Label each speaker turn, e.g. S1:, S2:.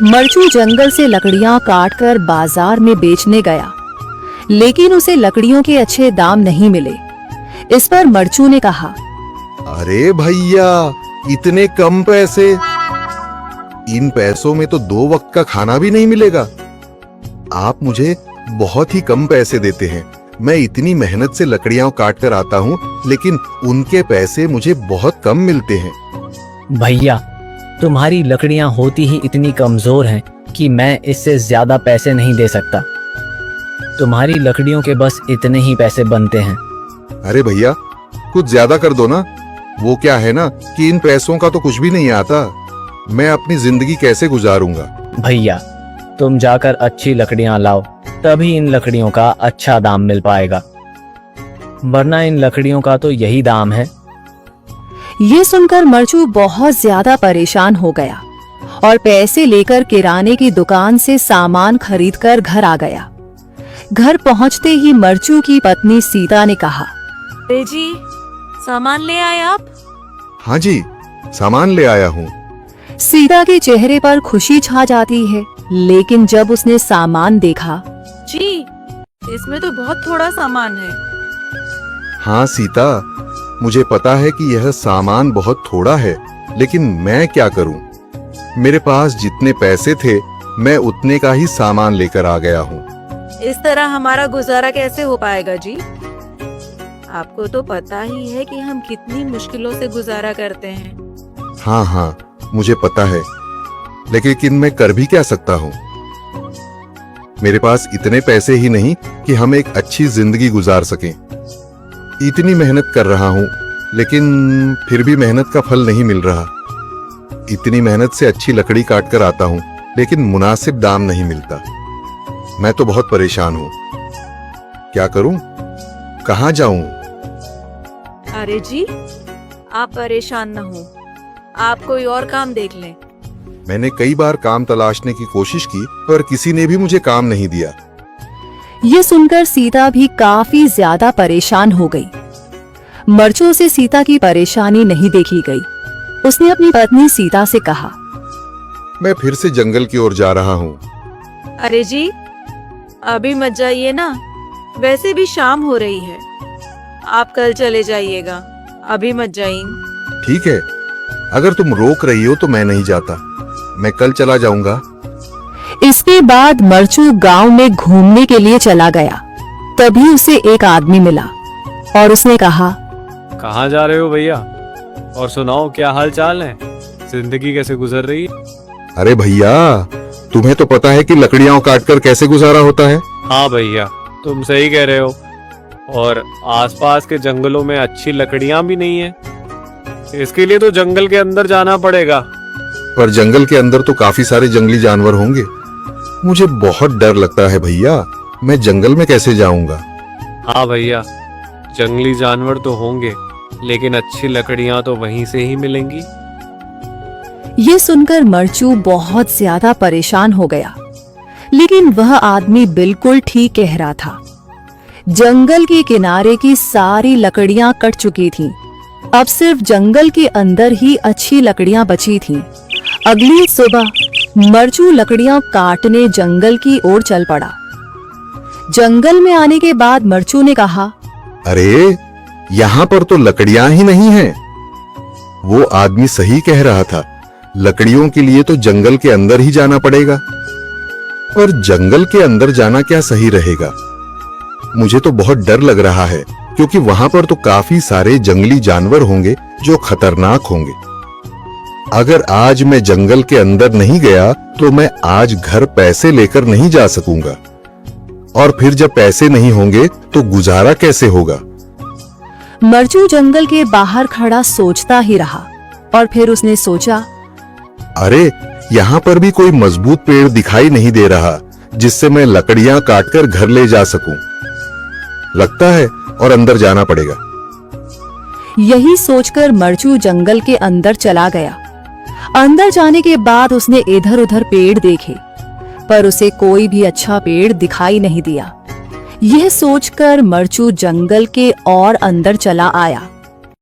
S1: मरचू जंगल से लकड़ियां काटकर बाजार में बेचने गया, लेकिन उसे लकड़ियों के अच्छे दाम नहीं मिले। इस पर मरचू ने कहा,
S2: अरे भैया, इतने कम पैसे, इन पैसों में तो 2 वक्त का खाना भी नहीं मिलेगा। आप मुझे बहुत ही कम पैसे देते हैं। मैं इतनी मेहनत से लकड़ियां काट कर आता हूँ, लेकिन उनके पैसे मुझे बहुत कम मिलते हैं।
S3: भैया, तुम्हारी लकड़ियां होती ही इतनी कमजोर हैं कि मैं इससे ज्यादा पैसे नहीं दे सकता। तुम्हारी लकड़ियों के बस इतने ही पैसे बनते हैं।
S2: अरे भैया, कुछ ज्यादा कर दो ना। वो क्या है ना कि इन पैसों का तो कुछ भी नहीं आता। मैं अपनी जिंदगी कैसे गुजारूंगा।
S3: भैया, तुम जाकर अच्छी लकड़ियां लाओ, तभी इन लकड़ियों का अच्छा दाम मिल पाएगा, वरना इन लकड़ियों का तो यही दाम है।
S1: ये सुनकर मरचू बहुत ज्यादा परेशान हो गया और पैसे लेकर किराने की दुकान से सामान खरीदकर घर आ गया। घर पहुंचते ही मरचू की पत्नी सीता ने कहा,
S4: अरे जी, सामान ले आए आप?
S2: हाँ जी, सामान ले आया हूँ।
S1: सीता के चेहरे पर खुशी छा जाती है, लेकिन जब उसने सामान देखा,
S4: जी, इसमें तो बहुत थोड़ा सामान है।
S2: हाँ सीता, मुझे पता है कि यह सामान बहुत थोड़ा है, लेकिन मैं क्या करूं? मेरे पास जितने पैसे थे, मैं उतने का ही सामान लेकर आ गया हूँ।
S4: इस तरह हमारा गुजारा कैसे हो पाएगा जी? आपको तो पता ही है कि हम कितनी मुश्किलों से गुजारा करते हैं।
S2: हाँ, मुझे पता है, लेकिन मैं कर भी क्या सकता हूँ? मेरे पास इतने पैसे ही नहीं कि हम एक अच्छी जिंदगी गुजार सकें। इतनी मेहनत कर रहा हूँ, लेकिन फिर भी मेहनत का फल नहीं मिल रहा। इतनी मेहनत से अच्छी लकड़ी काट कर आता हूँ, लेकिन मुनासिब दाम नहीं मिलता। मैं तो बहुत परेशान हूँ। क्या करूँ? कहाँ जाऊँ?
S4: अरे जी, आप परेशान न हो, आप कोई और काम देख लें।
S2: मैंने कई बार काम तलाशने की कोशिश की, पर किसी ने भी मुझे काम नहीं दिया।
S1: ये सुनकर सीता भी काफी ज्यादा परेशान हो गई। मरचू से सीता की परेशानी नहीं देखी गई। उसने अपनी पत्नी सीता से कहा,
S2: मैं फिर से जंगल की ओर जा रहा हूँ।
S4: अरे जी, अभी मत जाइए ना, वैसे भी शाम हो रही है। आप कल चले जाइएगा, अभी मत जाइए।
S2: ठीक है, अगर तुम रोक रही हो तो मैं नहीं जाता। मैं कल चला जाऊंगा।
S1: इसके बाद मरचू गांव में घूमने के लिए चला गया। तभी उसे एक आदमी मिला और उसने कहा,
S5: कहाँ जा रहे हो भैया? और सुनाओ, क्या हाल चाल है? जिंदगी कैसे गुजर रही है?
S2: अरे भैया, तुम्हें तो पता है कि लकड़ियां काटकर कैसे गुजारा होता है।
S5: हाँ भैया, तुम सही कह रहे हो। और आसपास के जंगलों में अच्छी लकड़ियां भी नहीं है। इसके लिए तो जंगल के अंदर जाना पड़ेगा।
S2: पर जंगल के अंदर तो काफी सारे जंगली जानवर होंगे। मुझे बहुत डर लगता है भैया, मैं जंगल में कैसे जाऊंगा?
S5: हाँ भैया, जंगली जानवर तो होंगे, लेकिन अच्छी लकड़ियां तो वहीं से ही मिलेंगी।
S1: ये सुनकर मरचू बहुत ज्यादा परेशान हो गया, लेकिन वह आदमी बिल्कुल ठीक कह रहा था। जंगल के किनारे की सारी लकड़ियां कट चुकी थीं। अब सिर्फ जंगल के अंदर ही अच्छी लकड़ियां बची थीं। अगली सुबह मरचू लकड़ियां काटने जंगल की ओर चल पड़ा। जंगल में आने के बाद मरचू ने कहा,
S2: अरे, यहाँ पर तो लकड़ियां ही नहीं हैं। वो आदमी सही कह रहा था, लकड़ियों के लिए तो जंगल के अंदर ही जाना पड़ेगा। और जंगल के अंदर जाना क्या सही रहेगा? मुझे तो बहुत डर लग रहा है, क्योंकि वहां पर तो काफी सारे जंगली जानवर होंगे जो खतरनाक होंगे। अगर आज मैं जंगल के अंदर नहीं गया तो मैं आज घर पैसे लेकर नहीं जा सकूंगा, और फिर जब पैसे नहीं होंगे तो गुजारा कैसे होगा?
S1: मरचू जंगल के बाहर खड़ा सोचता ही रहा और फिर उसने सोचा,
S2: अरे, यहाँ पर भी कोई मजबूत पेड़ दिखाई नहीं दे रहा जिससे मैं लकड़ियां काटकर घर ले जा सकूं। लगता है और अंदर जाना पड़ेगा।
S1: यही सोचकर मरचू जंगल के अंदर चला गया। अंदर जाने के बाद उसने इधर उधर पेड़ देखे, पर उसे कोई भी अच्छा पेड़ दिखाई नहीं दिया। यह सोचकर मरचू जंगल के और अंदर चला आया।